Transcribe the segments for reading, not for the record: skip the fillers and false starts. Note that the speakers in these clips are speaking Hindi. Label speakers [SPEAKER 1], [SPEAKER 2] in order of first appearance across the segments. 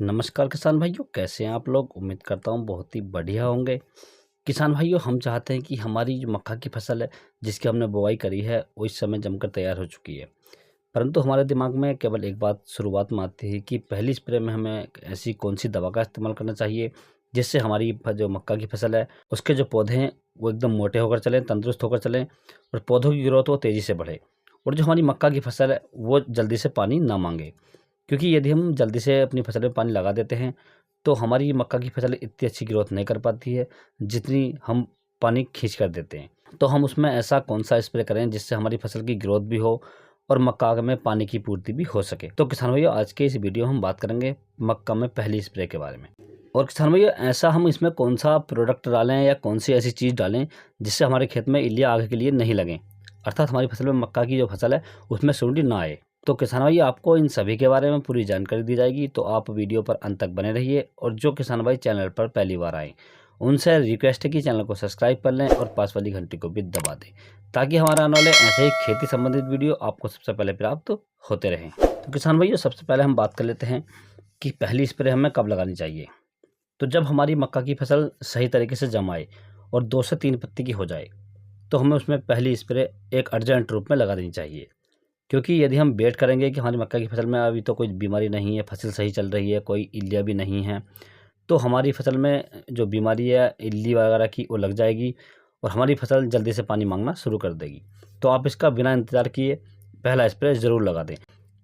[SPEAKER 1] नमस्कार किसान भाइयों, कैसे हैं आप लोग। उम्मीद करता हूँ बहुत ही बढ़िया होंगे। किसान भाइयों, हम चाहते हैं कि हमारी जो मक्का की फसल है जिसकी हमने बुआई करी है वो इस समय जमकर तैयार हो चुकी है। परंतु हमारे दिमाग में केवल एक बात शुरुआत में आती है कि पहली स्प्रे में हमें ऐसी कौन सी दवा का इस्तेमाल करना चाहिए जिससे हमारी जो मक्का की फसल है उसके जो पौधे हैं वो एकदम मोटे होकर चलें, तंदुरुस्त होकर चलें और पौधों की ग्रोथ वो तेज़ी से बढ़े और जो हमारी मक्का की फसल है वो जल्दी से पानी ना मांगे। क्योंकि यदि हम जल्दी से अपनी फसल में पानी लगा देते हैं तो हमारी मक्का की फसल इतनी अच्छी ग्रोथ नहीं कर पाती है जितनी हम पानी खींच कर देते हैं। तो हम उसमें ऐसा कौन सा स्प्रे करें जिससे हमारी फसल की ग्रोथ भी हो और मक्का में पानी की पूर्ति भी हो सके। तो किसान भैया, आज के इस वीडियो में हम बात करेंगे मक्का में पहली स्प्रे के बारे में। और किसान भैया, ऐसा हम इसमें कौन सा प्रोडक्ट डालें या कौन सी ऐसी चीज़ डालें जिससे हमारे खेत में इल्लियाँ आगे के लिए नहीं लगें, अर्थात हमारी फसल में मक्का की जो फसल है उसमें सुंडी ना आए। तो किसान भाई, आपको इन सभी के बारे में पूरी जानकारी दी जाएगी, तो आप वीडियो पर अंत तक बने रहिए। और जो किसान भाई चैनल पर पहली बार आए उनसे रिक्वेस्ट है कि चैनल को सब्सक्राइब कर लें और पास वाली घंटी को भी दबा दें ताकि हमारे आने वाले ऐसे ही खेती संबंधित वीडियो आपको सबसे पहले प्राप्त होते रहें। तो किसान भाइयों, सबसे पहले हम बात कर लेते हैं कि पहली स्प्रे हमें कब लगानी चाहिए। तो जब हमारी मक्का की फसल सही तरीके से जम आए और 2 से 3 पत्ती की हो जाए तो हमें उसमें पहली स्प्रे एक अर्जेंट रूप में लगा देनी चाहिए। क्योंकि यदि हम वेट करेंगे कि हमारी मक्का की फसल में अभी तो कोई बीमारी नहीं है, फसल सही चल रही है, कोई इल्लियाँ भी नहीं है, तो हमारी फसल में जो बीमारी है इल्ली वगैरह की वो लग जाएगी और हमारी फसल जल्दी से पानी मांगना शुरू कर देगी। तो आप इसका बिना इंतज़ार किए पहला स्प्रे ज़रूर लगा दें।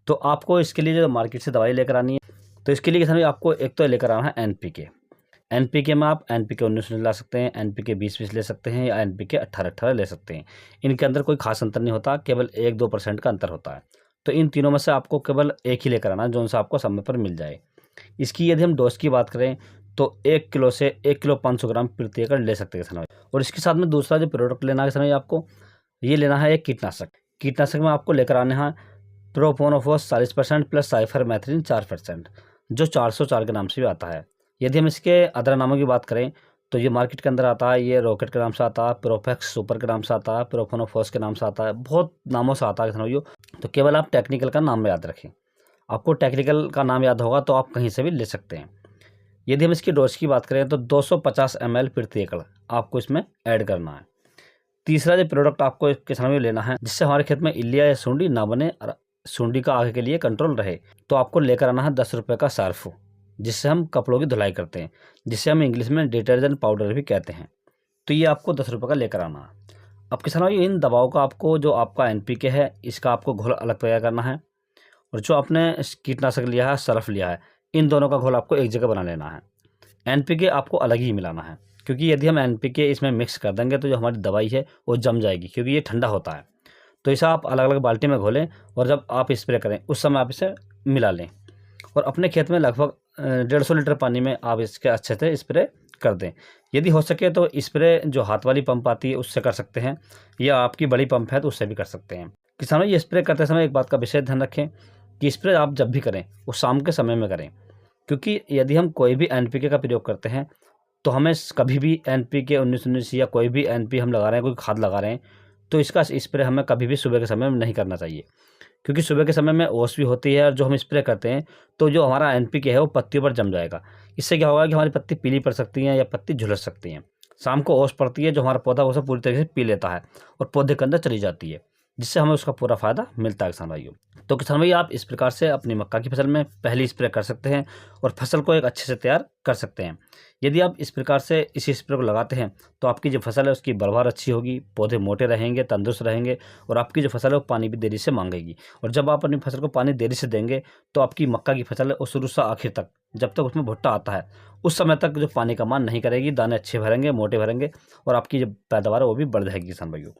[SPEAKER 1] तो आपको इसके लिए जो मार्केट से दवाई लेकर आनी है, तो इसके लिए किसान भाई आपको एक तो लेकर आना है एनपीके। एनपीके में आप एनपीके 19 ला सकते हैं, एनपीके 20-20 ले सकते हैं या एनपीके 18-18 ले सकते हैं। इनके अंदर कोई खास अंतर नहीं होता, केवल 1-2% का अंतर होता है। तो इन तीनों में से आपको केवल एक ही लेकर आना है जो सा आपको समय पर मिल जाए। इसकी यदि हम डोज की बात करें तो 1 किलो से 1 किलो 500 ग्राम प्रति एकड़ ले सकते हैं किसान। और इसके साथ में दूसरा जो प्रोडक्ट लेना है किसान, आपको ये लेना है एक कीटनाशक। कीटनाशक में आपको लेकर आने हैं प्रोपोनोफॉस 40% प्लस साइफरमेथ्रिन 4%, जो 404 के नाम से भी आता है। यदि हम इसके अदर नामों की बात करें तो ये मार्केट के अंदर आता है, ये रॉकेट के नाम से आता है, प्रोफेक्स सुपर के नाम से आता है, प्रोफोनोफॉस के नाम से आता है, बहुत नामों से आता है किसान। तो केवल आप टेक्निकल का नाम याद रखें। आपको टेक्निकल का नाम याद होगा तो आप कहीं से भी ले सकते हैं। यदि हम इसकी डोज की बात करें तो 250 ml प्रति एकड़ आपको इसमें ऐड करना है। तीसरा जो प्रोडक्ट आपको किसान में लेना है जिससे हमारे खेत में इल्लिया या सुंडी ना बने और सुंडी का आगे के लिए कंट्रोल रहे, तो आपको लेकर आना है 10 रुपये का सर्फ, जिससे हम कपड़ों की धुलाई करते हैं, जिससे हम इंग्लिश में डिटर्जेंट पाउडर भी कहते हैं। तो ये आपको 10 रुपये का लेकर आना है। अब किसान भाई, इन दवाओं का आपको जो आपका एनपीके है इसका आपको घोल अलग तैयार करना है और जो आपने कीटनाशक लिया है, सर्फ लिया है, इन दोनों का घोल आपको एक जगह बना लेना है। एनपीके आपको अलग ही मिलाना है, क्योंकि यदि हम एनपीके इसमें मिक्स कर देंगे तो जो हमारी दवाई है वो जम जाएगी, क्योंकि ये ठंडा होता है। तो इसे आप अलग अलग बाल्टी में घोलें और जब आप स्प्रे करें उस समय आप इसे मिला लें और अपने खेत में लगभग 150 लीटर पानी में आप इसके अच्छे से स्प्रे कर दें। यदि हो सके तो स्प्रे जो हाथ वाली पंप आती है उससे कर सकते हैं, या आपकी बड़ी पंप है तो उससे भी कर सकते हैं। किसानों, ये स्प्रे करते समय एक बात का विशेष ध्यान रखें कि स्प्रे आप जब भी करें वो शाम के समय में करें, क्योंकि यदि हम कोई भी एनपीके का प्रयोग करते हैं तो हमें कभी भी एनपीके 19-19 या कोई भी एनपी हम लगा रहे हैं, कोई खाद लगा रहे हैं, तो इसका स्प्रे हमें कभी भी सुबह के समय में नहीं करना चाहिए। क्योंकि सुबह के समय में ओस भी होती है और जो हम स्प्रे करते हैं तो जो हमारा एनपीके है वो पत्तियों पर जम जाएगा। इससे क्या होगा कि हमारी पत्ती पीली पड़ सकती हैं या पत्ती झुलस सकती हैं। शाम को ओस पड़ती है जो हमारा पौधा उसे पूरी तरीके से पी लेता है और पौधे के अंदर चली जाती है, जिससे हमें उसका पूरा फ़ायदा मिलता है किसान भाइयों। तो किसान भाई, आप इस प्रकार से अपनी मक्का की फसल में पहली स्प्रे कर सकते हैं और फसल को एक अच्छे से तैयार कर सकते हैं। यदि आप इस प्रकार से इस स्प्रे को लगाते हैं तो आपकी जो फसल है उसकी बढ़वार अच्छी होगी, पौधे मोटे रहेंगे, तंदुरुस्त रहेंगे और आपकी जो फसल है वो पानी भी देरी से मांगेगी। और जब आप अपनी फसल को पानी देरी से देंगे तो आपकी मक्का की फसल है वो शुरू से आखिर तक, जब तक उसमें भुट्टा आता है उस समय तक जो पानी का मान नहीं करेगी, दाने अच्छे भरेंगे, मोटे भरेंगे और आपकी जो पैदावार है वो भी बढ़ जाएगी किसान भाइयों।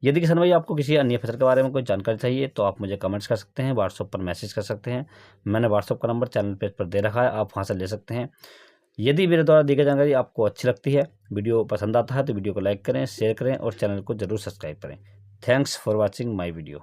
[SPEAKER 1] यदि किसान भाई आपको किसी अन्य फसल के बारे में कोई जानकारी चाहिए तो आप मुझे कमेंट्स कर सकते हैं, व्हाट्सएप पर मैसेज कर सकते हैं। मैंने व्हाट्सएप का नंबर चैनल पेज पर दे रखा है, आप वहाँ से ले सकते हैं। यदि मेरे द्वारा दी गई जानकारी आपको अच्छी लगती है, वीडियो पसंद आता है तो वीडियो को लाइक करें, शेयर करें और चैनल को जरूर सब्सक्राइब करें। Thanks for watching my video.